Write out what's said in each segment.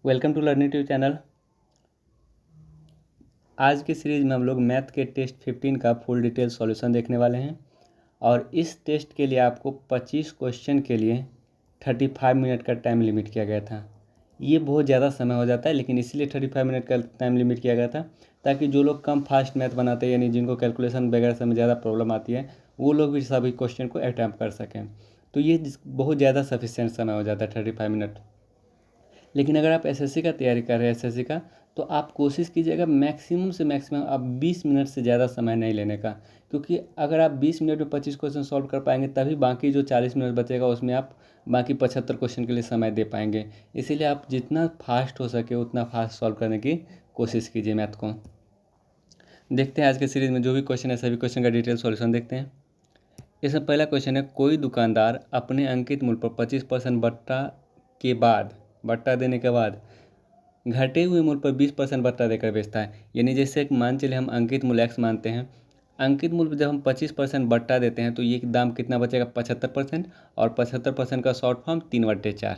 Welcome to learning tube channel. आज की series में हम लोग मैथ के टेस्ट 15 का फुल डिटेल सॉल्यूशन देखने वाले हैं और इस टेस्ट के लिए आपको 25 क्वेश्चन के लिए 35 मिनट का टाइम लिमिट किया गया था। ये बहुत ज़्यादा समय हो जाता है, लेकिन इसीलिए 35 मिनट का टाइम लिमिट किया गया था ताकि जो लोग कम फास्ट मैथ बनाते हैं, यानी जिनको कैलकुलेशन वगैरह से ज़्यादा प्रॉब्लम आती है, वो लोग भी सभी क्वेश्चन को अटैम्प्ट कर सकें। तो ये बहुत ज़्यादा सफिशिएंट समय हो जाता है 35 मिनट। लेकिन अगर आप एसएससी का तैयारी कर रहे हैं एसएससी का, तो आप कोशिश कीजिएगा मैक्सिमम से मैक्सिमम आप 20 मिनट से ज़्यादा समय नहीं लेने का, क्योंकि अगर आप 20 मिनट में 25 क्वेश्चन सॉल्व कर पाएंगे तभी बाकी जो 40 मिनट बचेगा उसमें आप बाकी 75 क्वेश्चन के लिए समय दे पाएंगे। इसीलिए आप जितना फास्ट हो सके उतना फास्ट सॉल्व करने की कोशिश कीजिए मैथ को। देखते हैं आज के सीरीज़ में जो भी क्वेश्चन है सभी क्वेश्चन का डिटेल सॉल्यूशन देखते हैं। इसमें पहला क्वेश्चन है, कोई दुकानदार अपने अंकित मूल्य पर 25% बट्टा देने के बाद घटे हुए मूल्य पर 20% बट्टा देकर बेचता है। यानी जैसे एक मान चलिए हम अंकित मूल्य x मानते हैं, अंकित मूल्य पर जब हम 25% बट्टा देते हैं तो ये दाम कितना बचेगा 75%, और 75% का शॉर्ट फॉर्म 3/4।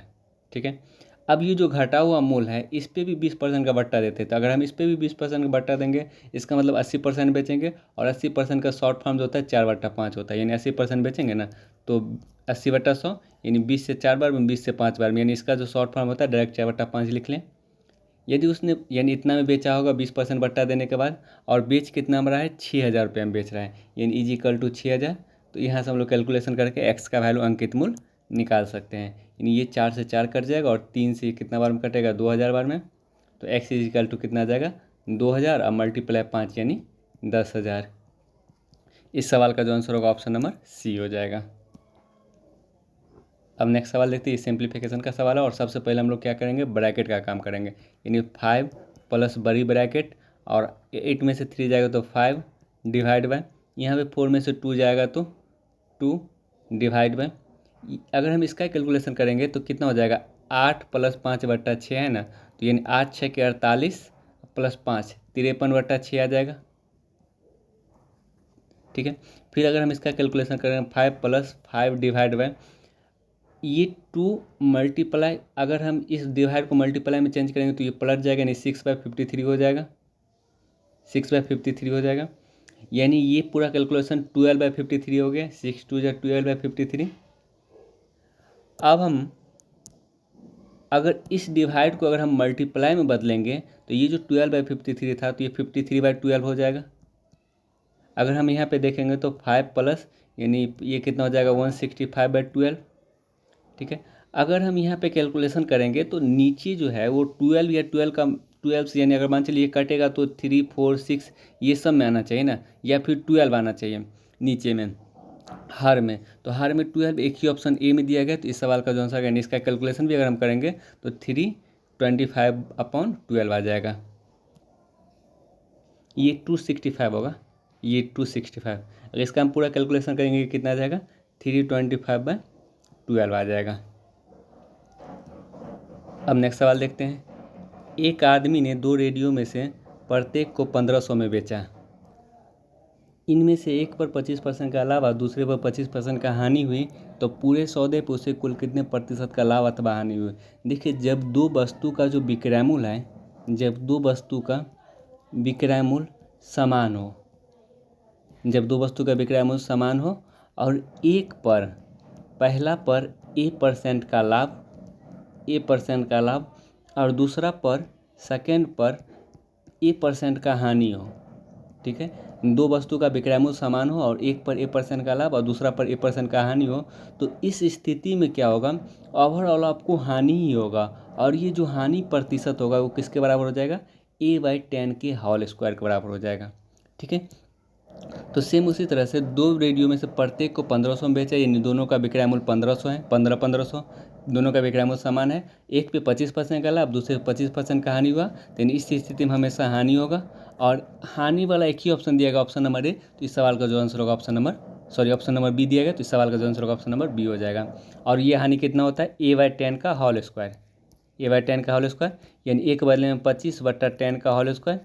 ठीक है, अब ये जो घटा हुआ मूल्य है इस पर भी 20% का बट्टा देते हैं, तो अगर हम इस पर भी 20% का बट्टा देंगे इसका मतलब 80% बेचेंगे, और 80% का शॉर्ट फॉर्म जो होता है 4/5 होता है, यानी 80% बेचेंगे ना तो 80/100 यानी 20 से 4 बार में, 20 से 5 बार में, यानी इसका जो शॉर्ट फॉर्म होता है डायरेक्ट 4/5 लिख लें। यदि उसने यानी इतना में बेचा होगा 20% बट्टा देने के बाद, और बेच कितना में रहा है 6,000 रुपये में बेच रहा है, यानी इजिकल टू 6,000। तो यहाँ से हम लोग कैलकुलेशन करके एक्स का वैल्यू अंकित मूल्य निकाल सकते हैं। यानी ये 4 से 4 कट जाएगा और 3 से कितना बार में कटेगा 2,000 बार में, तो एक्स इजिकल टू कितना आ जाएगा 2,000 और मल्टीप्लाई 5 यानी 10,000। इस सवाल का जो आंसर होगा ऑप्शन नंबर सी हो जाएगा। अब नेक्स्ट सवाल देखते हैं, सिंप्लीफिकेशन का सवाल है और सबसे पहले हम लोग क्या करेंगे ब्रैकेट का काम करेंगे। यानी 5 प्लस बड़ी ब्रैकेट और 8 में से 3 जाएगा तो 5 डिवाइड बाय, यहाँ पे 4 में से 2 जाएगा तो 2 डिवाइड बाय। अगर हम इसका कैलकुलेशन करेंगे तो कितना हो जाएगा 8 + 5/6 है ना, तो यानी 8 6 के 48 + 5 53/6 आ जाएगा। ठीक है, फिर अगर हम इसका कैलकुलेशन करें 5 + 5 डिवाइड बाय, ये 2 मल्टीप्लाई, अगर हम इस डिवाइड को मल्टीप्लाई में चेंज करेंगे तो ये पलट जाएगा, यानी 6/53 हो जाएगा, 6/53 हो जाएगा। यानी ये पूरा कैलकुलेशन 12/53 हो गया, 6 2 = 12/53। अब हम अगर इस डिवाइड को अगर हम मल्टीप्लाई में बदलेंगे तो ये जो 12/53 था तो ये 53/12 हो जाएगा। अगर हम यहाँ पे देखेंगे तो 5 प्लस यानी ये कितना हो जाएगा 165/12। ठीक है, अगर हम यहाँ पे कैलकुलेशन करेंगे तो नीचे जो है वो 12 या 12 का 12 से, यानी अगर मान चलिए कटेगा तो 3 4 6 ये सब में आना चाहिए ना, या फिर 12 आना चाहिए नीचे में हर में, तो हर में 12 एक ही ऑप्शन ए में दिया गया। तो इस सवाल का जो आंसर है इसका कैलकुलेशन भी अगर हम करेंगे तो 325/12 आ जाएगा। ये 265 होगा, ये 265। अगर इसका हम पूरा कैलकुलेशन करेंगे कितना आ जाएगा 325/12 आ जाएगा। अब नेक्स्ट सवाल देखते हैं, एक आदमी ने 2 रेडियो में से प्रत्येक को 1500 में बेचा। इनमें से एक पर 25% का लाभ और दूसरे पर 25% का हानि हुई, तो पूरे सौदे पर उसे कुल कितने प्रतिशत का लाभ अथवा हानि हुई। देखिए, जब दो वस्तु का जो विक्रय मूल्य है, जब दो वस्तु का विक्रय मूल्य समान हो, जब दो वस्तु का विक्रय मूल्य समान हो और एक पर पहला पर A% का लाभ, A% का लाभ, और दूसरा पर सेकेंड पर A% का हानि हो। ठीक है, दो वस्तु का विक्रय मूल्य समान हो और एक पर A% का लाभ और दूसरा पर A% का हानि हो, तो इस स्थिति में क्या होगा ओवरऑल आपको हानि ही होगा, और ये जो हानि प्रतिशत होगा वो किसके बराबर हो जाएगा A/10 के होल स्क्वायर के बराबर हो जाएगा। ठीक है, तो सेम उसी तरह से दो रेडियो में से प्रत्येक को 1500 में बेचा, यानी दोनों का विक्रय मूल्य 1500 है, 1500 दोनों का विक्रय मूल्य समान है, एक पे 25% का लाभ दूसरे पे 25% का हानि हुआ, तो इस स्थिति में हमेशा हानि होगा, और हानि वाला एक ही ऑप्शन दिया गया ऑप्शन नंबर ए। तो इस सवाल का जो आंसर होगा ऑप्शन नंबर बी दिया गया, तो इस सवाल का जो आंसर होगा ऑप्शन नंबर बी हो जाएगा। और ये हानि कितना होता है A/10 का होल स्क्वायर, A/10 का होल स्क्वायर, यानी एक बदले में 25/10 का होल स्क्वायर,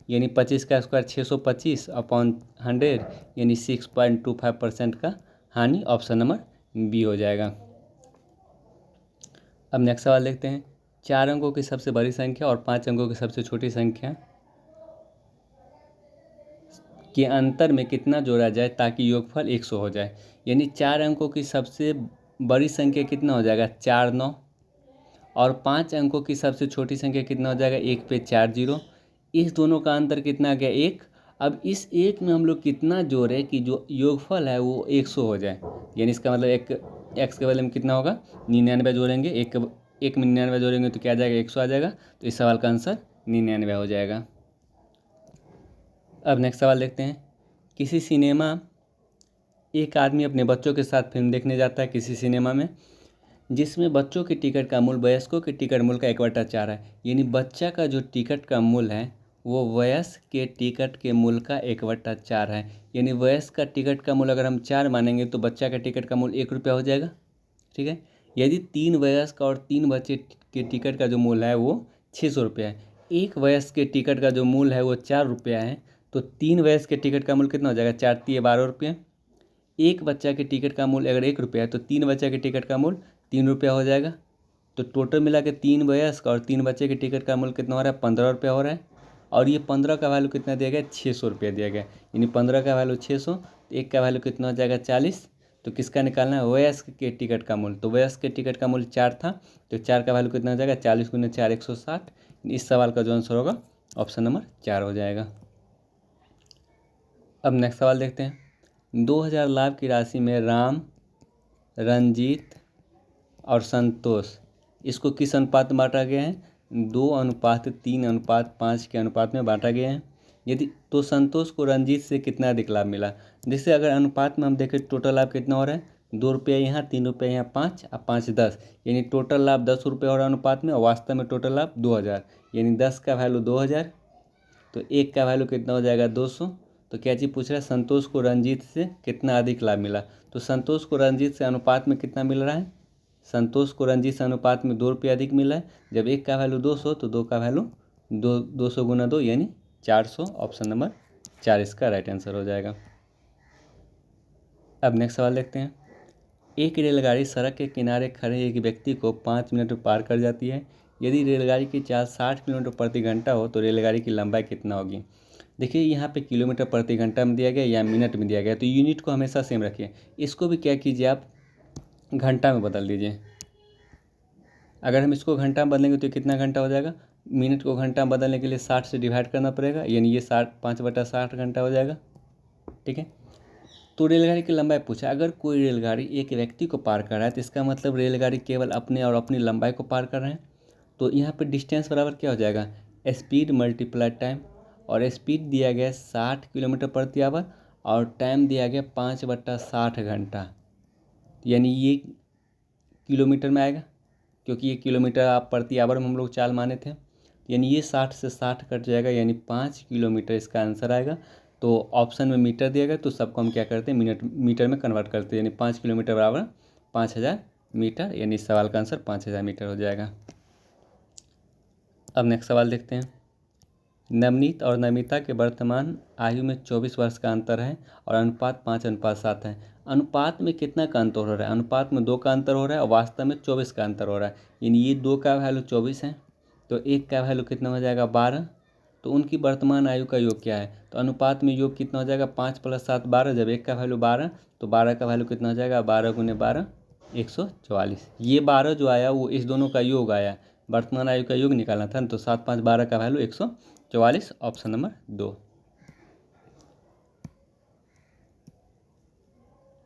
यानी 25 का स्क्वायर 625/100, यानी 6.25% का हानि, ऑप्शन नंबर बी हो जाएगा। अब नेक्स्ट सवाल देखते हैं, 4 अंकों की सबसे बड़ी संख्या और 5 अंकों की सबसे छोटी संख्या के अंतर में कितना जोड़ा जाए ताकि योगफल 100 हो जाए। यानी 4 अंकों की सबसे बड़ी संख्या कितना हो जाएगा 4 9, और 5 अंकों की सबसे छोटी संख्या कितना हो जाएगा 1 पे 4 0। इस दोनों का अंतर कितना आ गया 1। अब इस 1 में हम लोग कितना जोड़े कि जो योगफल है वो 100 हो जाए। यानी इसका मतलब एक एक्स के बदले में कितना होगा 99 जोड़ेंगे, एक में 99 जोड़ेंगे तो क्या आ जाएगा 100 आ जाएगा। तो इस सवाल का आंसर 99 हो जाएगा। अब नेक्स्ट सवाल देखते हैं। किसी सिनेमा एक आदमी अपने बच्चों के साथ फिल्म देखने जाता है किसी सिनेमा में, जिसमें बच्चों की टिकट का मूल्य वयस्कों के टिकट मूल्य का 1/4 है। यानी बच्चा का जो टिकट का मूल्य है वो वयस्क के टिकट के मूल्य का 1/4 है। यानी वयस्क का टिकट का मूल्य अगर हम 4 मानेंगे तो बच्चा का टिकट का मूल्य 1 रुपया हो जाएगा। ठीक है। यदि 3 वयस्क और 3 बच्चे के टिकट का जो मूल्य है वो 600 रुपया है, एक वयस्क के टिकट का जो मूल्य है वो 4 रुपया है, तो 3 वयस्क के टिकट का मूल्य कितना हो जाएगा 4 तिये 12 रुपये। एक बच्चा के टिकट का मूल्य अगर 1 रुपया है तो 3 बच्चा के टिकट का मूल्य 3 रुपया हो जाएगा। तो टोटल मिला के 3 वयस्क और 3 बच्चे के टिकट का मूल्य कितना हो रहा है 15 रुपया हो रहा है। और ये 15 का वैल्यू कितना दिया गया 600 रुपया दिया गया। यानी 15 का वैल्यू 600, तो एक का वैल्यू कितना हो जाएगा 40। तो किसका निकालना है वयस्क के टिकट का मूल्य। तो वयस्क के टिकट का मूल्य 4 था, तो 4 का वैल्यू कितना हो जाएगा 40 × 4 160। इस सवाल का जो आंसर होगा ऑप्शन नंबर 4 हो जाएगा। अब नेक्स्ट सवाल देखते हैं। 2000 लाभ की राशि में राम, रंजीत और संतोष इसको किस अनुपात में बांटा गया है 2:3:5 के अनुपात में बांटा गया है। यदि तो संतोष को रंजीत से कितना अधिक लाभ मिला। जैसे अगर अनुपात में हम देखें टोटल लाभ कितना हो रहा है 2 रुपया यहाँ, 3 रुपया यहाँ, 5 और 5 10, यानी टोटल लाभ 10 रुपये हो रहा है अनुपात में, और वास्तव में टोटल लाभ 2000। यानी 10 का वैल्यू 2000, तो 1 का वैल्यू कितना हो जाएगा 200। तो क्या चीज़ पूछ रहा है संतोष को रंजीत से कितना अधिक लाभ मिला। तो संतोष को रंजीत से अनुपात में कितना मिल रहा है, संतोष को रंजीत से अनुपात में 2 रुपये अधिक मिला है। जब 1 का वैल्यू 200 तो 2 का वैल्यू 200 × 2 यानी 400। ऑप्शन नंबर 4 इसका राइट आंसर हो जाएगा। अब नेक्स्ट सवाल देखते हैं। एक रेलगाड़ी सड़क के किनारे खड़े एक व्यक्ति को 5 मिनट में पार कर जाती है। यदि रेलगाड़ी की चाल 60 किलोमीटर प्रति घंटा हो तो रेलगाड़ी की लंबाई कितना होगी। देखिए यहाँ पे किलोमीटर प्रति घंटा में दिया गया या मिनट में दिया गया, तो यूनिट को हमेशा सेम रखिए। इसको भी क्या कीजिए आप घंटा में बदल दीजिए। अगर हम इसको घंटा में बदलेंगे तो कितना घंटा हो जाएगा, मिनट को घंटा में बदलने के लिए 60 से डिवाइड करना पड़ेगा, यानी ये 5/60 घंटा हो जाएगा। ठीक है। तो रेलगाड़ी की लंबाई पूछा। अगर कोई रेलगाड़ी एक व्यक्ति को पार कर रहा है तो इसका मतलब रेलगाड़ी केवल अपने और अपनी लंबाई को पार कर रहे हैं। तो यहाँ पे डिस्टेंस बराबर क्या हो जाएगा स्पीड मल्टीप्लाई टाइम, और स्पीड दिया गया 60 किलोमीटर प्रति आवर और टाइम दिया गया 5/60 घंटा, यानी ये किलोमीटर में आएगा क्योंकि ये किलोमीटर आप प्रति आवर में हम लोग चाल माने थे। यानी ये 60 से 60 कट जाएगा, यानी 5 किलोमीटर इसका आंसर आएगा। तो ऑप्शन में मीटर दिया गया तो सबको हम क्या करते हैं मीटर में कन्वर्ट करते हैं, यानी 5 किलोमीटर बराबर 5000 मीटर, यानी इस सवाल का आंसर 5000 मीटर हो जाएगा। अब नेक्स्ट सवाल देखते हैं। नवनीत और नमिता के वर्तमान आयु में 24 वर्ष का अंतर है और अनुपात 5:7 है। अनुपात में कितना का अंतर हो रहा है, अनुपात में 2 का अंतर हो रहा है और वास्तव में 24 का अंतर हो रहा है। यानी ये 2 का वैल्यू 24 है, तो 1 का वैल्यू कितना हो जाएगा 12। तो उनकी वर्तमान आयु का योग क्या है, तो अनुपात में योग कितना हो जाएगा 5 + 7 12। जब 1 का वैल्यू 12 तो 12 का वैल्यू कितना हो जाएगा 12 × 12 144। ये 12 जो आया वो इस दोनों का योग आया, वर्तमान आयु का योग निकालना था, तो 7 × 5 = 12 का वैल्यू 144। Option number 2।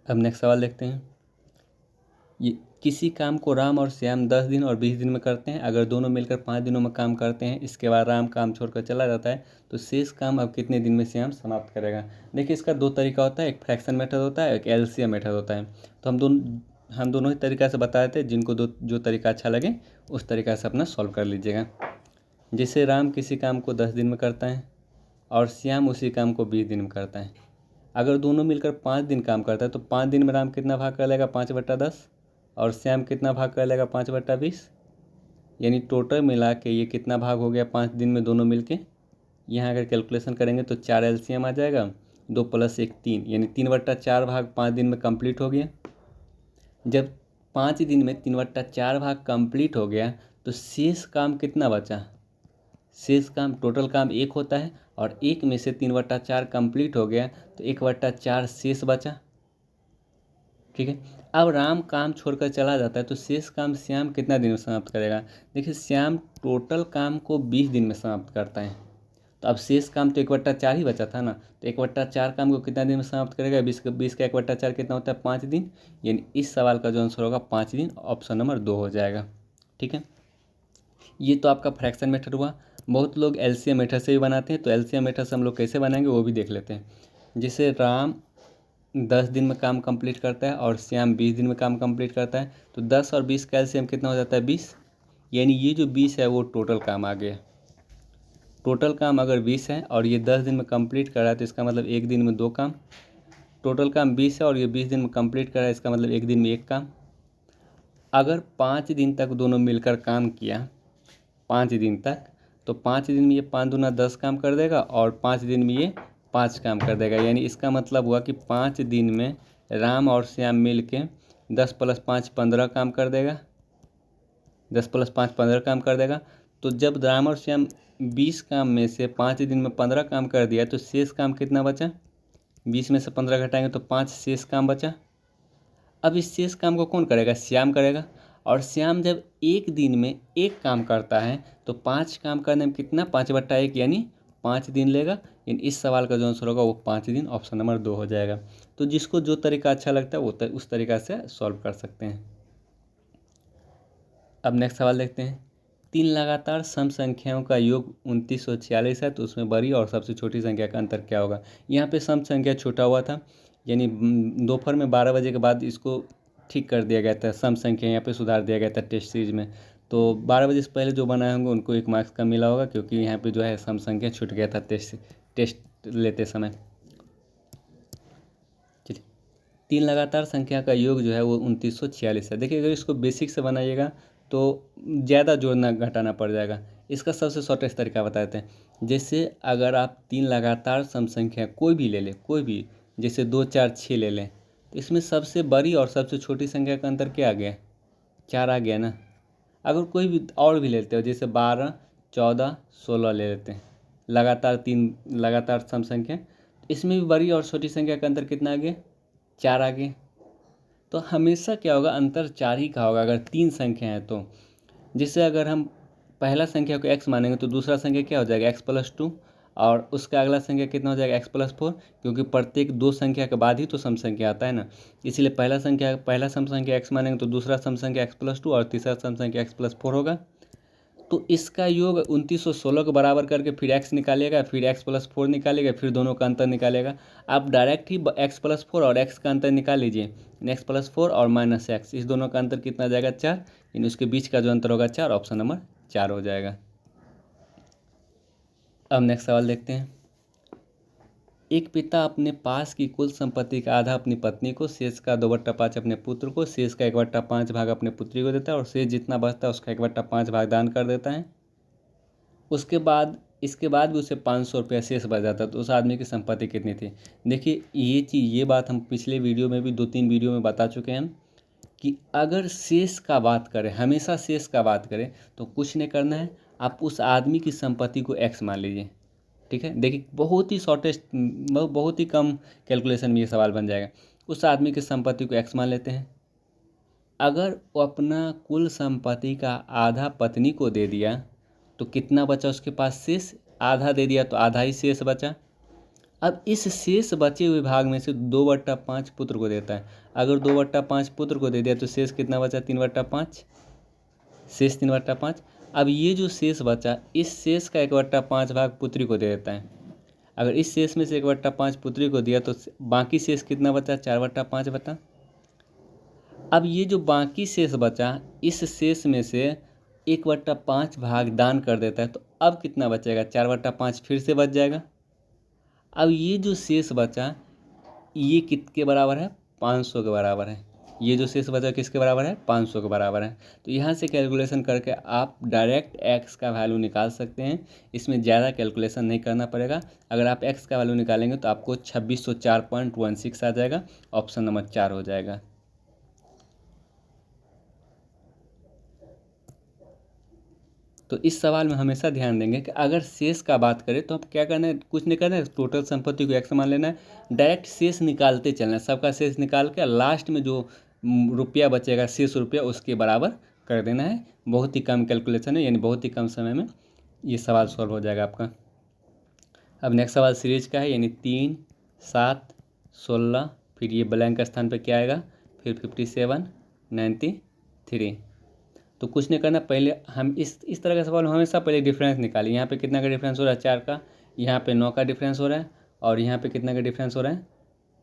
अब नेक्स्ट सवाल देखते हैं। ये किसी काम को राम और श्याम 10 दिन और 20 दिन में करते हैं। अगर दोनों मिलकर 5 दिनों में काम करते हैं, इसके बाद राम काम छोड़कर चला जाता है, तो शेष काम अब कितने दिन में श्याम समाप्त करेगा। देखिए इसका 2 तरीका होता है, एक फ्रैक्शन मेथड होता है, एक एलसीएम मेथड होता है। तो हम दोनों ही तरीका से बताए थे, जिनको जो तरीका अच्छा लगे उस तरीका से अपना सॉल्व कर लीजिएगा। जैसे राम किसी काम को 10 दिन में करता है और श्याम उसी काम को 20 दिन में करता है। अगर दोनों मिलकर 5 दिन काम करता है तो 5 दिन में राम कितना भाग कर लेगा 5/10 और श्याम कितना भाग कर लेगा 5/20। यानी टोटल मिला के ये कितना भाग हो गया 5 दिन में दोनों मिलके। यहाँ अगर कैलकुलेशन करेंगे तो 4 एलसीएम आ जाएगा, 2 + 1 3, यानी 3/4 भाग 5 दिन में कंप्लीट हो गया। जब 5 दिन में 3/4 भाग कंप्लीट हो गया तो शेष काम कितना बचा? शेष काम, टोटल काम 1 होता है और 1 में से 3/4 कंप्लीट हो गया तो 1/4 शेष बचा। ठीक है, अब राम काम छोड़कर चला जाता है तो शेष काम श्याम कितना दिन में समाप्त करेगा? देखिए, श्याम टोटल काम को 20 दिन में समाप्त करता है, तो अब शेष काम तो 1/4 ही बचा था ना, तो 1/4 काम को कितना दिन में समाप्त करेगा? 20 का 1/4 कितना होता है? 5 दिन। यानी इस सवाल का जो आंसर होगा 5 दिन, ऑप्शन नंबर 2 हो जाएगा। ठीक है, ये तो आपका फ्रैक्शन मेथड हुआ। बहुत लोग एलसीएम मेथड से भी बनाते हैं, तो एलसीएम मेथड से हम लोग कैसे बनाएंगे वो भी देख लेते हैं। जैसे राम 10 दिन में काम कंप्लीट करता है और श्याम 20 दिन में काम कंप्लीट करता है, तो 10 और 20 का एलसीएम कितना हो जाता है? 20। यानी ये जो 20 है वो टोटल काम आ गया। टोटल काम अगर 20 है और ये 10 दिन में कंप्लीट कर रहा है तो इसका मतलब एक दिन में 2 काम। टोटल काम 20 है और ये 20 दिन में कंप्लीट कर रहा है, इसका मतलब एक दिन में 1 काम। अगर 5 दिन तक दोनों मिलकर काम किया, 5 दिन तक, तो 5 दिन में ये 5 दूना 10 काम कर देगा और 5 दिन में ये 5 काम कर देगा। यानी इसका मतलब हुआ कि 5 दिन में राम और श्याम मिल के 10 + 5 15 काम कर देगा। 10 + 5 15 काम कर देगा। तो जब राम और श्याम 20 काम में से 5 दिन में 15 काम कर दिया तो शेष काम कितना बचा? 20 में से 15 घटाएंगे तो 5 शेष काम बचा। अब इस शेष काम को कौन करेगा? श्याम करेगा। और श्याम जब एक दिन में 1 काम करता है तो 5 काम करने में कितना? 5/1 यानी 5 दिन लेगा। इन इस सवाल का जो आंसर होगा वो 5 दिन, ऑप्शन नंबर 2 हो जाएगा। तो जिसको जो तरीका अच्छा लगता है वो उस तरीका से सॉल्व कर सकते हैं। अब नेक्स्ट सवाल देखते हैं। 3 लगातार सम संख्याओं का योग 2946 है, तो उसमें बड़ी और सबसे छोटी संख्या का अंतर क्या होगा? यहाँ पे सम संख्या छूटा हुआ था, यानी दोपहर में 12 बजे के बाद इसको ठीक कर दिया गया था। सम संख्या यहाँ पे सुधार दिया गया था टेस्ट सीरीज में, तो 12 बजे से पहले जो बनाए होंगे उनको 1 मार्क्स कम मिला होगा, क्योंकि यहाँ पे जो है सम संख्या छूट गया था टेस्ट लेते समय। चलिए, 3 लगातार संख्या का योग जो है वो 2946 है। देखिए, अगर इसको बेसिक से बनाइएगा तो ज़्यादा जोड़ना घटाना पड़ जाएगा। इसका सबसे शॉर्टेस्ट तरीका बता देते हैं। जैसे अगर आप 3 लगातार सम संख्या कोई भी ले लें, कोई भी, जैसे 2 4 6 ले लें, तो इसमें सबसे बड़ी और सबसे छोटी संख्या का अंतर क्या आ गया? 4 आ गया ना। अगर कोई भी और भी लेते हो, जैसे 12 14 16 ले लेते हैं, लगातार 3 लगातार सम संख्या, इसमें भी बड़ी और छोटी संख्या का अंतर कितना आ गया? 4 आ गया। तो हमेशा क्या होगा? अंतर 4 ही का होगा अगर 3 संख्या है तो। जिससे अगर हम पहला संख्या को x मानेंगे तो दूसरा संख्या क्या हो जाएगा? x+2, और उसका अगला संख्या कितना हो जाएगा? x+4, क्योंकि प्रत्येक 2 संख्या के बाद ही तो सम संख्या आता है ना। इसीलिए पहला सम संख्या x मानेंगे तो दूसरा सम संख्या x+2 और तीसरा सम संख्या x+4 होगा। तो इसका योग 2916 को बराबर करके फिर x निकालेगा, फिर x+4 निकालेगा, फिर दोनों का अंतर निकालेगा। आप डायरेक्ट ही x+4 और x का अंतर निकाल लीजिए। x+4 और -x, इस दोनों का अंतर कितना जाएगा? 4। इन उसके बीच का जो अंतर होगा 4, ऑप्शन नंबर 4 हो जाएगा। अब नेक्स्ट सवाल देखते हैं। एक पिता अपने पास की कुल संपत्ति का आधा अपनी पत्नी को, शेष का 2/5 अपने पुत्र को, शेष का 1/5 भाग अपने पुत्री को देता है और शेष जितना बचता है उसका 1/5 भाग दान कर देता है। इसके बाद भी उसे 500 रुपया शेष बच जाता है, तो उस आदमी की संपत्ति कितनी थी? देखिए, ये बात हम पिछले वीडियो में भी 2-3 वीडियो में बता चुके हैं कि अगर शेष का बात करें, हमेशा शेष का बात करें, तो कुछ नहीं करना है, आप उस आदमी की संपत्ति को x मान लीजिए। ठीक है, देखिए, बहुत ही शॉर्टेस्ट, बहुत ही कम कैलकुलेशन में ये सवाल बन जाएगा। उस आदमी की संपत्ति को x मान लेते हैं। अगर वो अपना कुल संपत्ति का आधा पत्नी को दे दिया तो कितना बचा उसके पास शेष? आधा दे दिया तो आधा ही शेष बचा। अब इस शेष बचे हुए भाग में से 2/5 पुत्र को देता है। अगर 2/5 पुत्र को दे दिया तो शेष कितना बचा? 3/5, शेष 3/5। अब ये जो शेष बचा, इस शेष का 1/5 भाग पुत्री को दे देता है। अगर इस शेष में से 1/5 पुत्री को दिया तो बाकी शेष कितना बचा? 4/5 बता। अब ये जो बाकी शेष बचा, इस शेष में से 1/5 भाग दान कर देता है, तो अब कितना बचेगा? 4/5 फिर से बच जाएगा। अब ये जो शेष बचा, ये किसके बराबर है? 500 के बराबर है। ये जो शेष बचा किसके बराबर है? 500 के बराबर है। तो यहाँ से कैलकुलेशन करके आप डायरेक्ट x का वैल्यू निकाल सकते हैं। इसमें ज़्यादा कैलकुलेशन नहीं करना पड़ेगा। अगर आप x का वैल्यू निकालेंगे तो आपको 2604.16 आ जाएगा, ऑप्शन नंबर 4 हो जाएगा। तो इस सवाल में हमेशा ध्यान देंगे कि अगर शेष का बात करें तो अब क्या करना है, कुछ नहीं करना है, टोटल संपत्ति को x मान लेना है, डायरेक्ट शेष निकालते चलना है, सबका शेष निकाल के लास्ट में जो रुपया बचेगा शेष रुपया उसके बराबर कर देना है। बहुत ही कम कैलकुलेशन है, यानी बहुत ही कम समय में ये सवाल सॉल्व हो जाएगा आपका। अब नेक्स्ट सवाल सीरीज का है, यानी 3, 7, 16, फिर ये ब्लैंक स्थान पे क्या आएगा, फिर 57, 93। तो कुछ नहीं करना, पहले हम इस तरह का सवाल हमेशा पहले डिफरेंस निकालें। यहाँ पे कितना का डिफरेंस हो रहा है, 4 का, यहाँ पे 9 का डिफरेंस हो रहा है, और यहाँ पे कितना का डिफरेंस हो रहा है,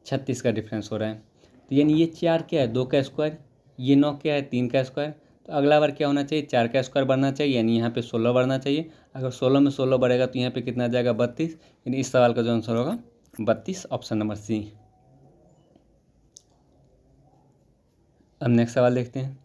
36 का डिफरेंस हो रहा है। तो यानी ये 4 क्या है, 2 का स्क्वायर, ये 9 क्या है, 3 का स्क्वायर। तो अगला बार क्या होना चाहिए, 4 का स्क्वायर बढ़ना चाहिए, यानी यहाँ पे 16 बढ़ना चाहिए। अगर 16 में 16 बढ़ेगा तो यहाँ पे कितना आ जाएगा, 32। यानी इस सवाल का जो आंसर होगा 32, ऑप्शन नंबर सी। अब नेक्स्ट सवाल देखते हैं।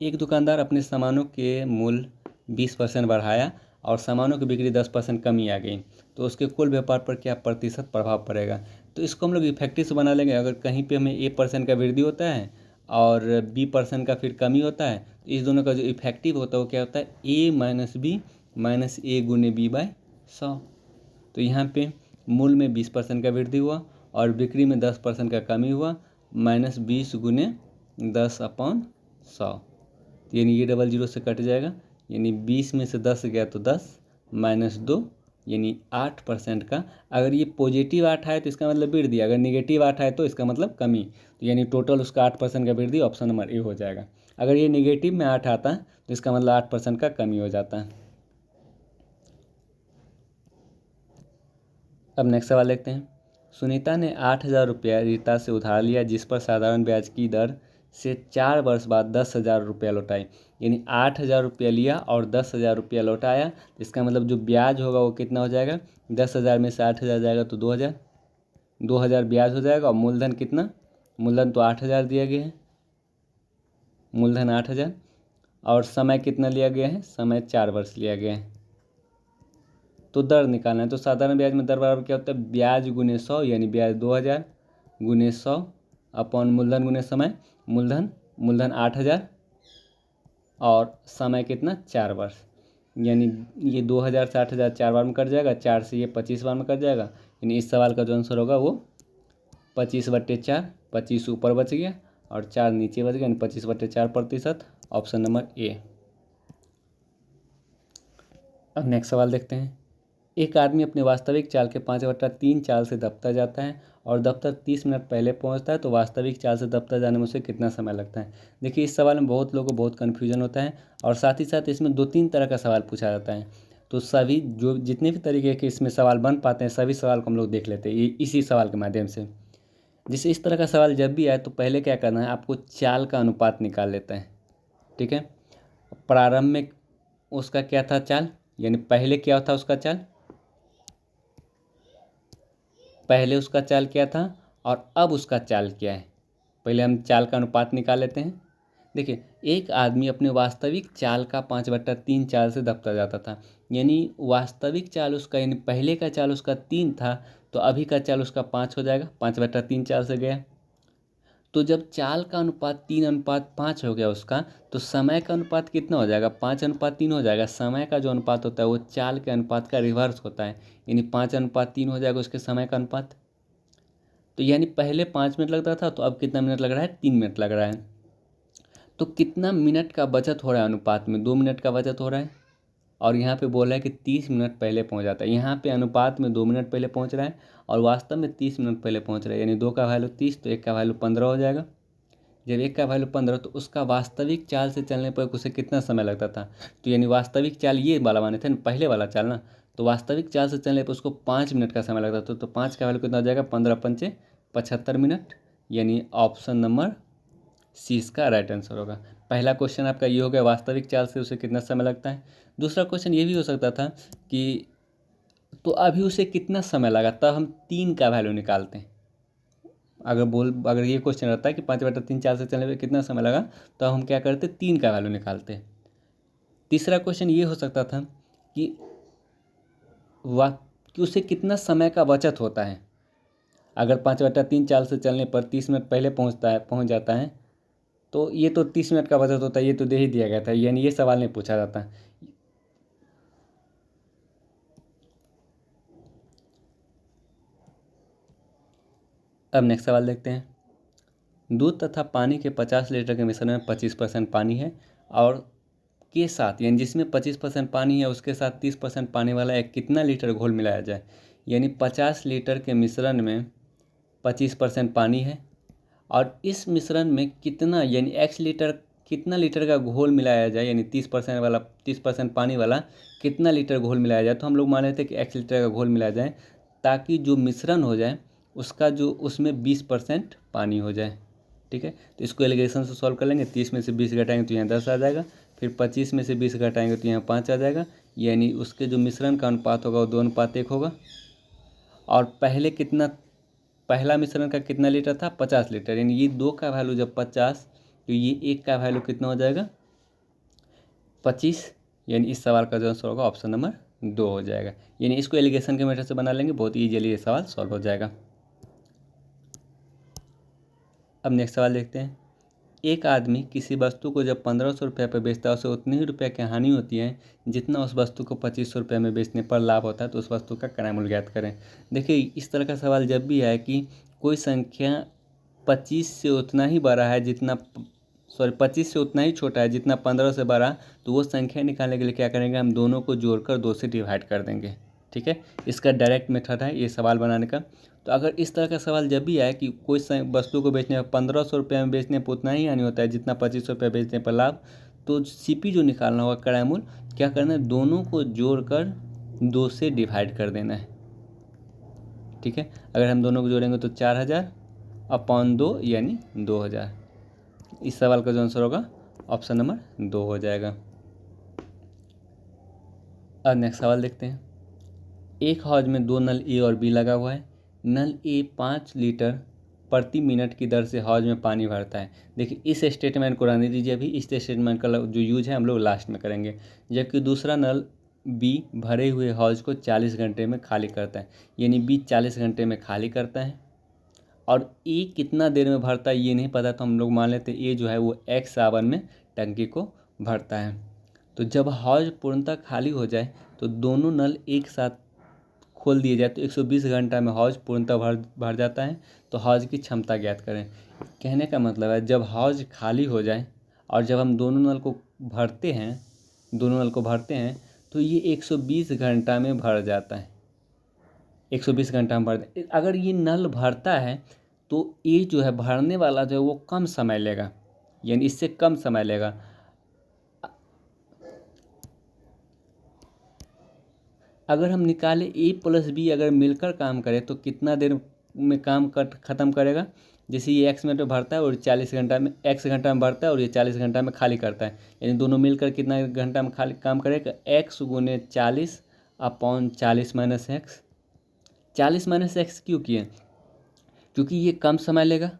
एक दुकानदार अपने सामानों के मूल्य 20% बढ़ाया और सामानों की बिक्री 10% कमी आ गई, तो उसके कुल व्यापार पर क्या प्रतिशत प्रभाव पड़ेगा। तो इसको हम लोग इफेक्टिव से बना लेंगे। अगर कहीं पे हमें A% का वृद्धि होता है और B% का फिर कमी होता है, तो इस दोनों का जो इफेक्टिव होता है वो क्या होता है, A minus B minus A गुने B/100। तो यहाँ पे मूल्य में 20% का वृद्धि हुआ और बिक्री में 10% का कमी हुआ, माइनस 20 गुने 10/100। यानी ये 00 से कट जाएगा, यानी 20 में से 10 गया तो 10 माइनस 2, यानी 8% का। अगर ये पॉजिटिव 8 आए तो इसका मतलब वृद्धि, अगर निगेटिव 8 आए तो इसका मतलब कमी। तो यानी टोटल उसका 8% का वृद्धि, ऑप्शन नंबर ए हो जाएगा। अगर ये निगेटिव में 8 आता है तो इसका मतलब 8% का कमी हो जाता है। अब नेक्स्ट सवाल देखते हैं। सुनीता ने 8,000 रुपया रीता से उधार लिया, जिस पर साधारण ब्याज की दर से 4 वर्ष बाद 10,000 रुपया लौटाई। यानी 8,000 रुपया लिया और 10,000 रुपया लौटाया, इसका मतलब जो ब्याज होगा वो कितना हो जाएगा, 10,000 में से 8,000 जाएगा तो 2,000, 2,000 ब्याज हो जाएगा। और मूलधन कितना, मूलधन तो 8,000 दिया गया है, मूलधन 8,000। और समय कितना लिया गया है, समय 4 वर्ष लिया गया है। तो दर निकालना है, तो साधारण ब्याज में दर बराबर क्या होता है, ब्याज गुने 100, यानी ब्याज 2,000 गुने 100 अपॉन मूलधन गुने समय। मूलधन 8,000 और समय कितना, 4 वर्ष। यानी ये 2,000 से 8,000 4 बार में कट जाएगा, 4 से ये 25 बार में कट जाएगा। यानी इस सवाल का जो आंसर होगा वो 25/4, 25 ऊपर बच गया और 4 नीचे बच गया, यानी 25/4%, ऑप्शन नंबर ए। अब नेक्स्ट सवाल देखते हैं। एक आदमी अपने वास्तविक चाल के 5/3 चाल से दफ्तर जाता है और दफ्तर 30 मिनट पहले पहुंचता है, तो वास्तविक चाल से दफ्तर जाने में उसे कितना समय लगता है। देखिए इस सवाल में बहुत लोगों को बहुत कन्फ्यूजन होता है और साथ ही साथ इसमें 2-3 तरह का सवाल पूछा जाता है। तो सभी जो जितने भी तरीके के इसमें सवाल बन पाते हैं सभी सवाल को हम लोग देख लेते हैं इसी सवाल के माध्यम से। जिससे इस तरह का सवाल जब भी आए तो पहले क्या करना है, आपको चाल का अनुपात निकाल लेता है। ठीक है, प्रारंभ में उसका क्या था चाल, यानी पहले क्या था उसका चाल, पहले उसका चाल क्या था और अब उसका चाल क्या है। पहले हम चाल का अनुपात निकाल लेते हैं। देखिए एक आदमी अपने वास्तविक चाल का 5/3 चाल से दफ्तर जाता था, यानी वास्तविक चाल उसका, यानी पहले का चाल उसका 3 था तो अभी का चाल उसका 5 हो जाएगा, 5/3 चाल से गया। तो जब चाल का अनुपात 3:5 हो गया उसका, तो समय का अनुपात कितना हो जाएगा, 5:3 हो जाएगा। समय का जो अनुपात होता है वो चाल के अनुपात का रिवर्स होता है, यानी 5:3 हो जाएगा उसके समय का अनुपात। तो यानी पहले 5 मिनट लगता था तो अब कितना मिनट लग रहा है, 3 मिनट लग रहा है। तो कितना मिनट का बचत हो रहा है अनुपात में, 2 मिनट का बचत हो रहा है। और यहाँ पे बोला है कि 30 मिनट पहले पहुँच जाता है। यहाँ पे अनुपात में 2 मिनट पहले पहुँच रहा है और वास्तव में 30 मिनट पहले पहुँच रहा है, यानी 2 का वैल्यू 30 तो 1 का वैल्यू 15 हो जाएगा। जब 1 का वैल्यू 15 तो उसका वास्तविक चाल से चलने पर उसे कितना समय लगता था। तो यानी वास्तविक चाल ये वाला माने थे ना, पहले वाला चाल ना, तो वास्तविक चाल से चलने पर उसको 5 मिनट का समय लगता था। तो 5 का वैल्यू कितना हो जाएगा, 15×5 = 75 मिनट, यानी ऑप्शन नंबर सी इसका राइट आंसर होगा। पहला क्वेश्चन आपका ये हो गया, वास्तविक चाल से उसे कितना समय लगता है। दूसरा क्वेश्चन ये भी हो सकता था कि तो अभी उसे कितना समय लगा, तब हम 3 का वैल्यू निकालते हैं। अगर ये क्वेश्चन रहता है कि 5/3 चाल से चलने में कितना समय लगा, तो हम क्या करते, 3 का वैल्यू निकालते हैं। तीसरा क्वेश्चन ये हो सकता था कि कि उसे कितना समय का बचत होता है। अगर 5/3 चाल से चलने पर 30 मिनट पहले पहुंच जाता है तो ये तो 30 मिनट का बचत होता है, ये तो दे ही दिया गया था, यानी ये सवाल नहीं पूछा जाता। अब नेक्स्ट सवाल देखते हैं। दूध तथा पानी के 50 लीटर के मिश्रण में 25% पानी है और के साथ, यानी जिसमें 25% पानी है उसके साथ 30% पानी वाला एक कितना लीटर घोल मिलाया जाए। यानी 50 लीटर के मिश्रण में 25% पानी है और इस मिश्रण में कितना, यानी x लीटर, कितना लीटर का घोल मिलाया जाए, यानी 30% पानी वाला कितना लीटर घोल मिलाया जाए। तो हम लोग मान लेते हैं कि x लीटर का घोल मिलाया जाए ताकि जो मिश्रण हो जाए उसका जो उसमें 20% पानी हो जाए। ठीक है, तो इसको एलिगेशन से सॉल्व कर लेंगे। 30 में से 20 घटाएंगे तो यहाँ 10 आ जाएगा, फिर 25 में से 20 घटाएंगे तो यहाँ 5 आ जाएगा। यानी उसके जो मिश्रण का अनुपात होगा वो 2:1 होगा। और पहला मिश्रण का कितना लीटर था, 50 लीटर। यानी ये 2 का वैल्यू जब 50 तो ये 1 का वैल्यू कितना हो जाएगा, 25। यानी इस सवाल का जो आंसर होगा ऑप्शन नंबर 2 हो जाएगा। यानी इसको एलिगेशन के मेथड से बना लेंगे, बहुत ईजिली ये सवाल सॉल्व हो जाएगा। अब नेक्स्ट सवाल देखते हैं। एक आदमी किसी वस्तु को जब 1500 रुपये पर बेचता है उसे उतनी ही रुपये की हानि होती है जितना उस वस्तु को 2500 रुपये में बेचने पर लाभ होता है, तो उस वस्तु का क्रय मूल्य ज्ञात करें। देखिए, इस तरह का सवाल जब भी आए कि कोई संख्या 25 से उतना ही बड़ा है जितना 25 से उतना ही छोटा है जितना 15 से बड़ा, तो वो संख्या निकालने के लिए क्या करेंगे, हम दोनों को जोड़कर 2 से डिवाइड कर देंगे। ठीक है, इसका डायरेक्ट मेथड है ये सवाल बनाने का। तो अगर इस तरह का सवाल जब भी आए कि कोई वस्तु को बेचने पर 1500 रुपये में बेचने पर उतना ही हानि होता है जितना 2500 रुपये बेचने पर लाभ, तो CP जो निकालना होगा क्रय मूल्य, क्या करना है, दोनों को जोड़कर 2 से डिवाइड कर देना है। ठीक है, अगर हम दोनों को जोड़ेंगे तो 4000/2 यानी 2000। इस सवाल का जो आंसर होगा ऑप्शन नंबर 2 हो जाएगा। अब नेक्स्ट सवाल देखते हैं। एक हौज में 2 नल A और B लगा हुआ है। नल A 5 लीटर प्रति मिनट की दर से हौज में पानी भरता है। देखिए, इस स्टेटमेंट को रहने दीजिए, अभी इस स्टेटमेंट का जो यूज है हम लोग लास्ट में करेंगे। जबकि दूसरा नल B भरे हुए हौज को 40 घंटे में खाली करता है। यानी B 40 घंटे में खाली करता है और A कितना देर में भरता है ये नहीं पता, तो हम लोग मान लेते हैं A जो है वो x आवर में टंकी को भरता है। तो जब हौज पूर्णतः खाली हो जाए तो दोनों नल एक साथ खोल दिए जाए तो 120 घंटा में हौज पूर्णतः भर जाता है। तो हौज की क्षमता ज्ञात करें। कहने का मतलब है जब हौज खाली हो जाए और जब हम दोनों नल को भरते हैं तो ये 120 घंटा में भर जाता है। 120 घंटा में भर, अगर ये नल भरता है तो ये जो है भरने वाला जो है वो कम समय लेगा, यानी इससे कम समय लेगा। अगर हम निकालें A + B अगर मिलकर काम करे तो कितना देर में काम ख़त्म करेगा। जैसे ये x मिनट में भरता है और 40 घंटा में, x घंटा में भरता है और ये 40 घंटा में खाली करता है। यानी दोनों मिलकर कितना घंटा में खाली काम करेगा, x × 40/40 - x। 40 - x क्यों किए, क्योंकि ये कम समय लेगा।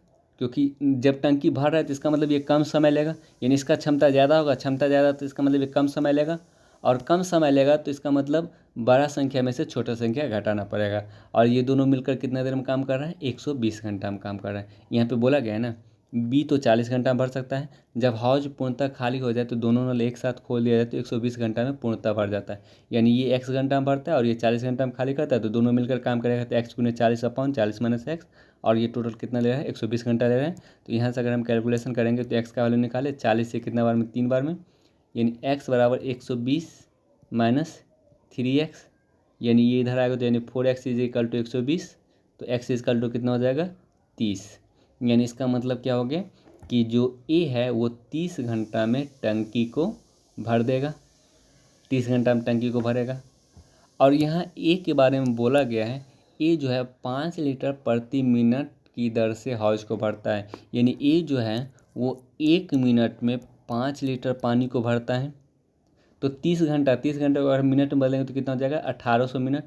क्योंकि जब टंकी भर रहा है तो इसका मतलब ये कम समय लेगा, यानी इसका क्षमता ज़्यादा होगा। क्षमता ज़्यादा तो इसका मतलब ये कम समय लेगा, और कम समय लेगा तो इसका मतलब बड़ा संख्या में से छोटा संख्या घटाना पड़ेगा। और ये दोनों मिलकर कितना देर में काम कर रहा है, 120 घंटा में काम कर रहा है। यहाँ पे बोला गया है ना, B तो 40 घंटा में भर सकता है। जब हौज पूर्णतः खाली हो जाए तो दोनों नल एक साथ खोल दिया जाए तो 120 घंटा में पूर्णतः भर जाता है। यानी ये x घंटा में भरता है और ये 40 घंटा में खाली करता है, तो दोनों मिलकर काम करेगा तो x × 40/40 - x। और ये टोटल कितना ले रहा है, 120 घंटा ले रहे हैं। तो यहाँ से अगर हम कैलकुलेशन करेंगे तो x का वैल्यू निकाले 40 से कितना बार में, 3 बार में, यानी x = 120 - 3x। यानी ये इधर आएगा तो यानी 4x = 120, तो x = कितना हो जाएगा, 30। यानी इसका मतलब क्या हो गया कि जो A है वो 30 घंटा में टंकी को भर देगा, 30 घंटा में टंकी को भरेगा। और यहाँ A के बारे में बोला गया है, A जो है 5 लीटर प्रति मिनट की दर से हौज को भरता है। यानी A जो है वो 1 मिनट में 5 लीटर पानी को भरता है। तो 30 घंटा को अगर मिनट में बदलेंगे तो कितना हो जाएगा, 1800 मिनट।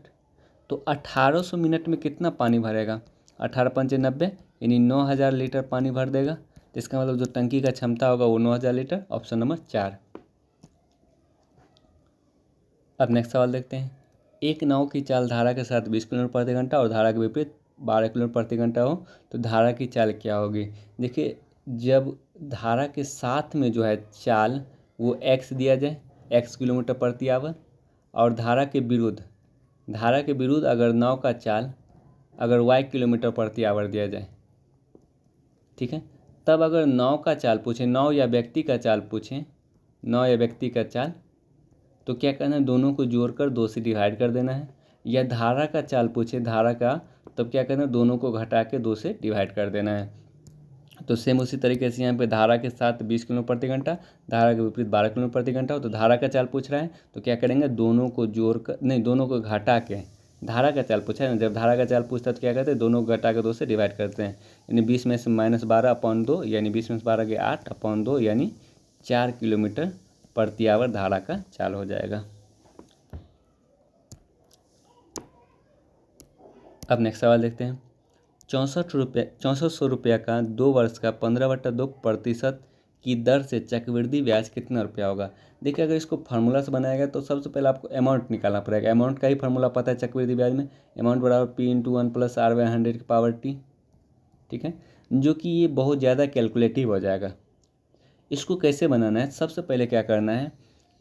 तो 1800 मिनट में कितना पानी भरेगा, 18×5 = 90, यानी 9000 लीटर पानी भर देगा। तो इसका मतलब जो टंकी का क्षमता होगा वो 9000 लीटर, ऑप्शन नंबर 4। अब नेक्स्ट सवाल देखते हैं। एक नाव की चाल धारा के साथ 20 किलोमीटर प्रति घंटा और धारा के विपरीत 12 किलोमीटर प्रति घंटा हो तो धारा की चाल क्या होगी। देखिए, जब धारा के साथ में जो है चाल वो x दिया जाए, x किलोमीटर प्रति आवर, और धारा के विरुद्ध अगर नाव का चाल अगर y किलोमीटर प्रति आवर दिया जाए, ठीक है। तब अगर नाव का चाल पूछे, नाव या व्यक्ति का चाल पूछें, नाव या व्यक्ति का चाल, तो क्या करना है, दोनों को जोड़कर 2 से डिवाइड कर देना है। या धारा का चाल पूछे, धारा का, तब क्या करना है, दोनों को घटा के 2 से डिवाइड कर देना है। तो सेम उसी तरीके से यहाँ पे धारा के साथ 20 किलोमीटर प्रति घंटा, धारा के विपरीत 12 किलोमीटर प्रति घंटा हो, तो धारा का चाल पूछ रहा है तो क्या करेंगे, दोनों को जोड़कर, नहीं, दोनों को घटा के, धारा का चाल पूछा है ना, जब धारा का चाल पूछता है तो क्या करते हैं, दोनों को घटा के 2 से डिवाइड करते हैं। यानी 20 में से -12/2, यानी 20 में से 12 के 8/2, यानी 4 किलोमीटर प्रति आवर धारा का चाल हो जाएगा। अब नेक्स्ट सवाल देखते हैं। 6400 रुपया का 2 वर्ष का 15/2% की दर से चक्रवृद्धि ब्याज कितना रुपया होगा। देखिए, अगर इसको फार्मूला से बनाएगा तो सबसे पहले आपको अमाउंट निकालना पड़ेगा। अमाउंट का ही फार्मूला पता है चक्रवृद्धि ब्याज में, अमाउंट बराबर P/1 + R/100 ठीक है, जो कि ये बहुत ज़्यादा कैलकुलेटिव हो जाएगा। इसको कैसे बनाना है, सबसे पहले क्या करना है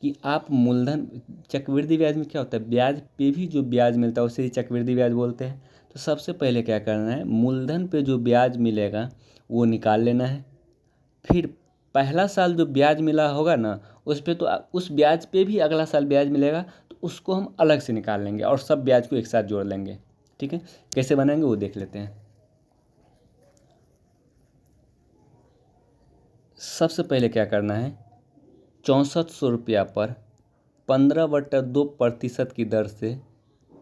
कि आप मूलधन, चक्रवृद्धि ब्याज में क्या होता है, ब्याज पे भी जो ब्याज मिलता है उसे ही चक्रवृद्धि ब्याज बोलते हैं। तो सबसे पहले क्या करना है, मूलधन पे जो ब्याज मिलेगा वो निकाल लेना है। फिर पहला साल जो ब्याज मिला होगा ना, उस पे, तो उस ब्याज पे भी अगला साल ब्याज मिलेगा, तो उसको हम अलग से निकाल लेंगे और सब ब्याज को एक साथ जोड़ लेंगे। ठीक है, कैसे बनाएंगे वो देख लेते हैं। सबसे पहले क्या करना है, 6400 रुपया पर 15/2% की दर से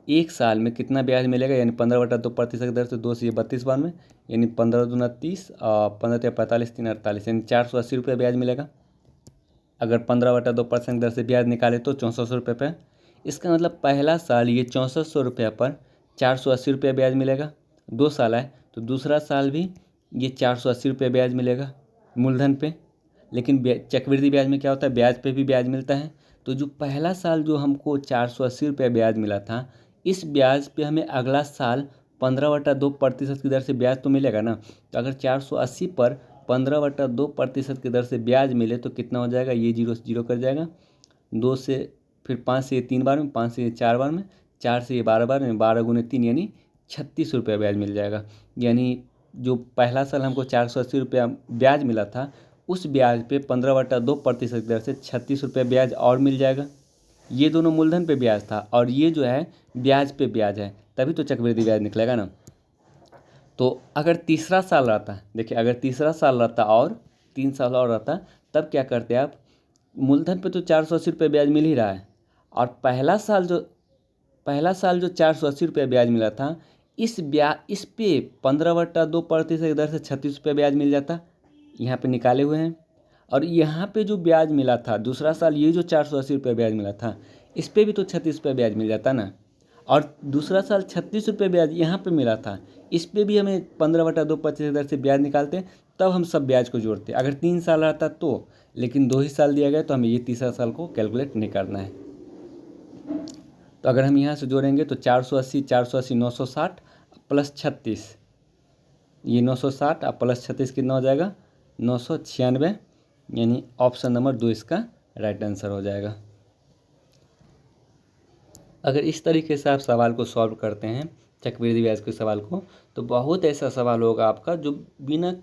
एक साल में कितना ब्याज मिलेगा, यानी 15/2% की दर से 2 से ये 32 बार में, यानी 15 दूना 30, 15 या 45, 3 48, यानी 480 रुपये ब्याज मिलेगा। अगर 15/2% दर से ब्याज निकाले तो 6400 रुपये पे। इसका मतलब पहला साल ये 6400 रुपया पर 480 रुपया ब्याज मिलेगा। 2 साल है तो दूसरा साल भी ये 480 रुपया ब्याज मिलेगा मूलधन पे। लेकिन चक्रवृद्धि ब्याज में क्या होता है, ब्याज पे भी ब्याज मिलता है। तो जो पहला साल जो हमको 480 रुपया ब्याज मिला था, इस ब्याज पे हमें अगला साल 15/2% की दर से ब्याज तो मिलेगा ना। तो अगर 480 पर 15/2% की दर से ब्याज मिले तो कितना हो जाएगा, ये 0 से 0 कर जाएगा, 2 से, फिर 5 से ये 3 बार में, 5 से ये 4 बार में, 4 से ये 12 बार में, 12 गुने 3 यानी 36 रुपया ब्याज मिल जाएगा। यानी जो पहला साल हमको 480 रुपया ब्याज मिला था, उस ब्याज पे 15/2% की दर से 36 रुपये ब्याज और मिल जाएगा। ये दोनों मूलधन पे ब्याज था और ये जो है ब्याज पे ब्याज है, तभी तो चक्रवृद्धि ब्याज निकलेगा ना। तो अगर तीसरा साल रहता, देखिए अगर तीसरा साल रहता और 3 साल और रहता, तब क्या करते आप, मूलधन पे तो 480 रुपये ब्याज मिल ही रहा है, और पहला साल जो 480 रुपये ब्याज मिला था, इस पे 15/2% की दर से 36 रुपये ब्याज मिल जाता, यहाँ पे निकाले हुए हैं। और यहाँ पे जो ब्याज मिला था दूसरा साल, ये जो 480 रुपये ब्याज मिला था, इस पे भी तो 36 रुपये ब्याज मिल जाता ना। और दूसरा साल 36 रुपये ब्याज यहाँ पे मिला था, इस पे भी हमें 15/2% की दर से ब्याज निकालते, तब हम सब ब्याज को जोड़ते। अगर 3 साल रहता तो, लेकिन 2 ही साल दिया गया तो हमें ये तीसरा साल को कैलकुलेट नहीं करना है। तो अगर हम यहाँ से जोड़ेंगे तो 480 960 प्लस 36, ये 960 और प्लस 36 कितना हो जाएगा, 996, यानी ऑप्शन नंबर 2 इसका राइट आंसर हो जाएगा। अगर इस तरीके से आप सवाल को सॉल्व करते हैं, चक्रवृद्धि ब्याज के सवाल को, तो बहुत ऐसा सवाल होगा आपका जो बिना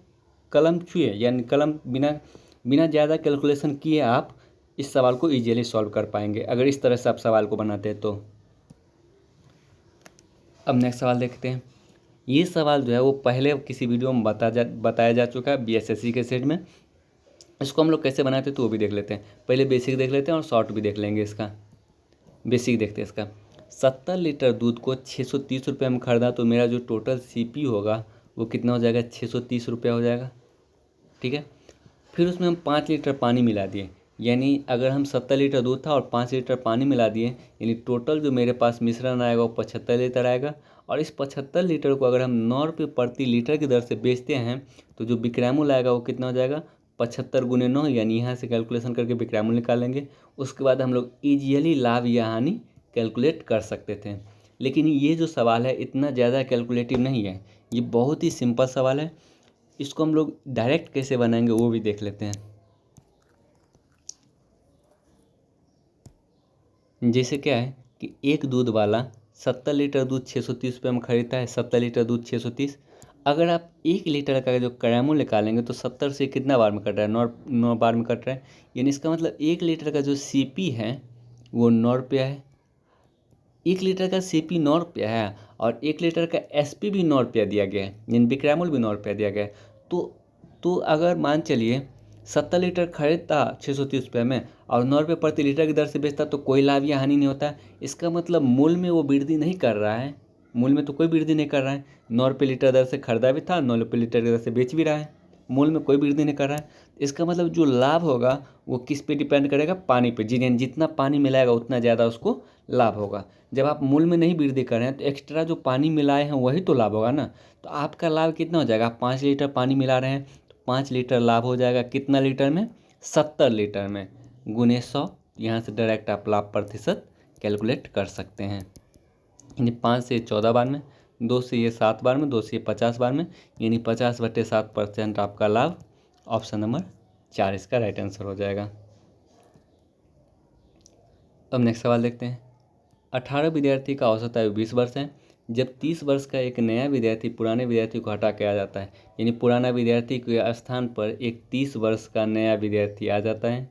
कलम छुए, यानी कलम बिना ज़्यादा कैलकुलेशन किए आप इस सवाल को ईजिली सॉल्व कर पाएंगे, अगर इस तरह से आप सवाल को बनाते हैं तो। अब नेक्स्ट सवाल देखते हैं। ये सवाल जो है वो पहले किसी वीडियो में बताया जा चुका है BSSC के सेट में। इसको हम लोग कैसे बनाते हैं तो वो भी देख लेते हैं। पहले बेसिक देख लेते हैं और शॉर्ट भी देख लेंगे इसका। बेसिक देखते हैं इसका। 70 लीटर दूध को 630 रुपये में खरीदा तो मेरा जो टोटल CP होगा वो कितना हो जाएगा, 630 रुपया हो जाएगा। ठीक है, फिर उसमें हम 5 लीटर पानी मिला दिए, यानी अगर हम 70 लीटर दूध था और 5 लीटर पानी मिला दिए, यानी टोटल जो मेरे पास मिश्रण आएगा वो 75 लीटर आएगा। और इस 75 लीटर को अगर हम 9 रुपये प्रति लीटर की दर से बेचते हैं तो जो विक्रयमूल्य आएगा वो कितना हो जाएगा, 75 गुने 9, यानी यहाँ से कैलकुलेशन करके विक्रयमूल्य निकालेंगे। उसके बाद हम लोग ईजियली लाभ या हानि कैलकुलेट कर सकते थे। लेकिन ये जो सवाल है इतना ज़्यादा कैलकुलेटिव नहीं है, ये बहुत ही सिंपल सवाल है। इसको हम लोग डायरेक्ट कैसे बनाएंगे वो भी देख लेते हैं। जैसे क्या है कि एक दूध वाला 70 लीटर दूध 630 रुपये में खरीदता है, 70 लीटर दूध 630। अगर आप 1 लीटर का जो क्रय निकालेंगे तो 70 से कितना बार में कट रहा है, 9 बार में कट रहा है। यानी इसका मतलब 1 लीटर का जो CP है वो 9 रुपया है। 1 लीटर का CP 9 रुपया है और 1 लीटर का SP भी 9 रुपया दिया गया है, यानी विक्रय मूल्य भी 9 रुपया दिया गया है। तो अगर मान चलिए 70 लीटर खरीदता 630 रुपये में और 9 रुपये प्रति लीटर की दर से बेचता तो कोई लाभ या हानि नहीं होता। इसका मतलब मूल्य में वो वृद्धि नहीं कर रहा है, मूल्य में तो कोई वृद्धि नहीं कर रहा है। 9 रुपये लीटर दर से खरीदा भी था, 9 रुपये लीटर की दर से बेच भी रहा है, मूल्य में कोई वृद्धि नहीं कर रहा है। इसका मतलब जो लाभ होगा वो किस पे डिपेंड करेगा, पानी पे। जितना पानी मिलाएगा उतना ज़्यादा उसको लाभ होगा। जब आप मूल्य में नहीं वृद्धि कर रहे हैं तो एक्स्ट्रा जो पानी मिलाए हैं वही तो लाभ होगा ना। तो आपका लाभ कितना हो जाएगा, आप 5 लीटर पानी मिला रहे हैं तो 5 लीटर लाभ हो जाएगा कितना लीटर में, 70 लीटर में, गुने 100। यहाँ से डायरेक्ट आप लाभ प्रतिशत कैलकुलेट कर सकते हैं। यानी 5 से 14 बार में, 2 से ये 7 बार में, 2 से ये 50 बार में, यानी 50/7% आपका लाभ। ऑप्शन नंबर 4 इसका राइट आंसर हो जाएगा। अब नेक्स्ट सवाल देखते हैं। 18 विद्यार्थी का औसत आयु 20 वर्ष है। जब 30 वर्ष का एक नया विद्यार्थी पुराने विद्यार्थी को हटा के आ जाता है, यानी पुराना विद्यार्थी के स्थान पर एक 30 वर्ष का नया विद्यार्थी आ जाता है,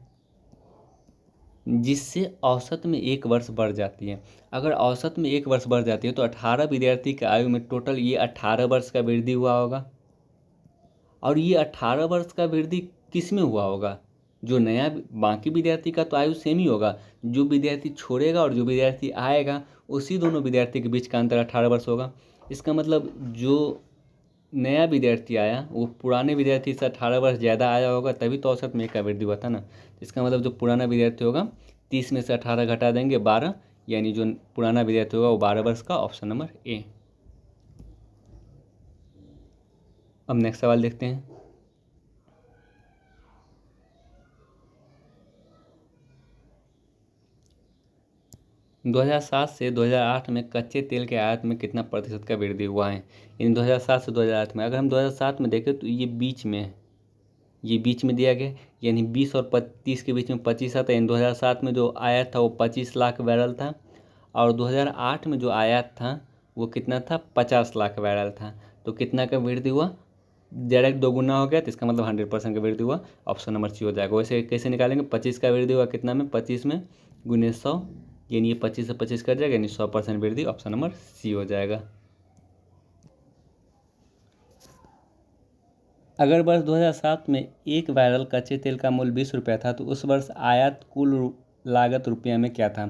जिससे औसत में 1 वर्ष बढ़ जाती है। अगर औसत में 1 वर्ष बढ़ जाती है तो 18 विद्यार्थी की आयु में टोटल ये 18 वर्ष का वृद्धि हुआ होगा। और ये 18 वर्ष का वृद्धि किस में हुआ होगा, जो नया, बाकी विद्यार्थी का तो आयु सेम ही होगा। जो विद्यार्थी छोड़ेगा और जो विद्यार्थी आएगा उसी दोनों विद्यार्थी के बीच का अंतर 18 वर्ष होगा। इसका मतलब जो नया विद्यार्थी आया वो पुराने विद्यार्थी से 18 वर्ष ज़्यादा आया होगा, तभी तो औसत में 1 का वृद्धि हुआ था ना। इसका मतलब जो पुराना विद्यार्थी होगा 30 में से 18 घटा देंगे 12, यानी जो पुराना विद्यार्थी होगा वो 12 वर्ष का। Option number A. अब नेक्स्ट सवाल देखते हैं। दो 2007 से 2008 में कच्चे तेल के आयात में कितना प्रतिशत का वृद्धि हुआ है। इन 2007 से 2008 में, अगर हम 2007 में देखें तो ये बीच में है, ये बीच में दिया गया, यानी 20 और 30 के बीच में 25 आता है। इन 2007 में जो आयात था वो 25 लाख बैरल था और 2008 में जो आयात था वो कितना था, 50 लाख बैरल था। तो कितना का वृद्धि हुआ, डायरेक्ट दोगुना हो गया, तो इसका मतलब 100% का वृद्धि हुआ। ऑप्शन नंबर सी हो जाएगा। वैसे कैसे निकालेंगे, 25 का वृद्धि हुआ कितना में, 25 में गुने 100, यानी ये 25 से 25 कर जाएगा, यानी 100% वृद्धि। ऑप्शन नंबर सी हो जाएगा। अगर वर्ष 2007 में 1 बैरल कच्चे तेल का मूल्य 20 रुपया था तो उस वर्ष आयात कुल लागत रुपये में क्या था।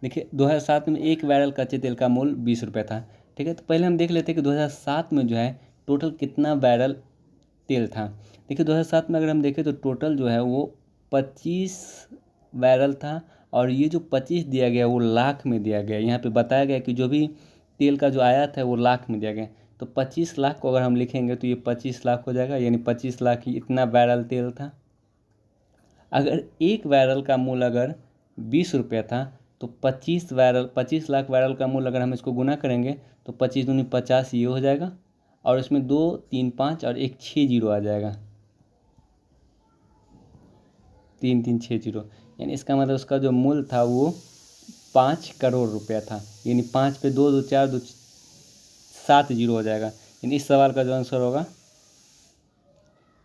देखिए 2007 में 1 बैरल कच्चे तेल का मूल्य 20 रुपया था, ठीक है। तो पहले हम देख लेते हैं कि 2007 में जो है टोटल कितना बैरल तेल था। देखिए 2007 में अगर हम देखें तो टोटल जो है वो 25 बैरल था और ये जो 25 दिया गया वो लाख में दिया गया। यहाँ पे बताया गया कि जो भी तेल का जो आयात है वो लाख में दिया गया। तो 25 लाख को अगर हम लिखेंगे तो ये 25 लाख हो जाएगा, यानी 25 लाख ही इतना बैरल तेल था। अगर 1 बैरल का मूल्य अगर 20 रुपया था तो 25 लाख बैरल का मूल्य अगर हम इसको गुना करेंगे तो 25 दूनी 50 ये हो जाएगा और इसमें 2 3 5 और एक 6 जीरो आ जाएगा, 3 3 6 जीरो, यानी इसका मतलब उसका जो मूल्य था वो 5 करोड़ रुपया था। यानी 5 पे 2 2 4 2 7 जीरो हो जाएगा। यानी इस सवाल का जो आंसर होगा,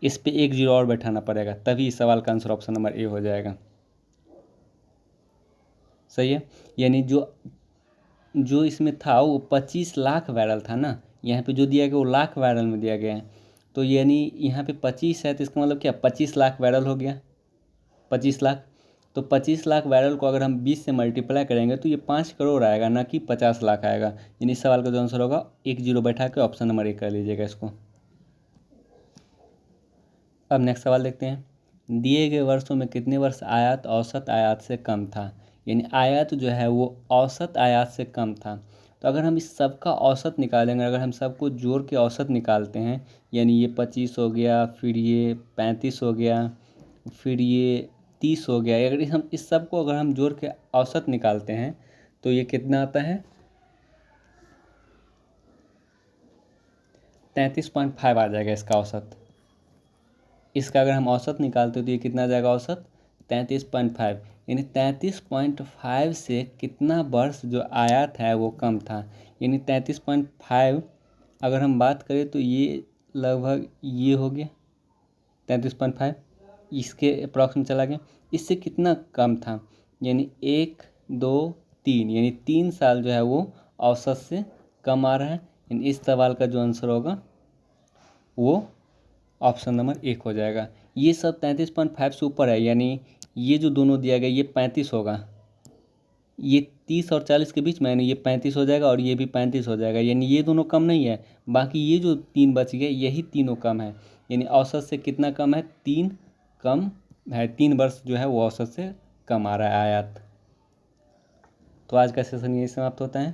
इस पे 1 जीरो और बैठाना पड़ेगा, तभी इस सवाल का आंसर ऑप्शन नंबर ए हो जाएगा। सही है। यानी जो इसमें था वो 25 लाख बैरल था ना, यहाँ पे जो दिया गया वो लाख बैरल में दिया गया है। तो यानी यहाँ पे 25 है तो इसका मतलब क्या, 25 लाख बैरल हो गया, 25 लाख। तो 25 लाख बैरल को अगर हम 20 से मल्टीप्लाई करेंगे तो ये 5 करोड़ आएगा, ना कि 50 लाख आएगा। यानी इस सवाल का जो आंसर होगा 1 जीरो बैठा के ऑप्शन नंबर 1 कर लीजिएगा इसको। अब नेक्स्ट सवाल देखते हैं। दिए गए वर्षों में कितने वर्ष आयात औसत आयात से कम था। यानी आयात जो है वो औसत आयात से कम था। तो अगर हम इस सब का औसत निकालेंगे, अगर हम सबको जोड़ के औसत निकालते हैं, यानी ये 25 हो गया, फिर ये 35 हो गया, फिर ये 30 हो गया, अगर हम इस सब को अगर हम जोड़ के औसत निकालते हैं तो ये कितना आता है, 33.5 आ जाएगा इसका औसत। इसका अगर हम औसत निकालते तो ये कितना आ जाएगा औसत, 33.5। यानी 33.5 से कितना वर्ष जो आयात है वो कम था। यानी 33.5 अगर हम बात करें तो ये लगभग ये हो गया 33.5, इसके अप्रॉक्स में चला गया। इससे कितना कम था, यानी 1 2 3, यानी 3 साल जो है वो औसत से कम आ रहा है। यानी इस सवाल का जो आंसर होगा वो ऑप्शन नंबर 1 हो जाएगा। ये सब 33.5 से ऊपर है, यानी ये जो दोनों दिया गया ये 35 होगा, ये 30 और 40 के बीच में, यानी ये 35 हो जाएगा और ये भी 35 हो जाएगा। यानी ये दोनों कम नहीं है, बाकी ये जो 3 बच गए यही तीनों कम है। यानी औसत से कितना कम है, 3 कम है, 3 वर्ष जो है वो औसत से कम आ रहा है आयात। तो आज का सेशन यही समाप्त होता है।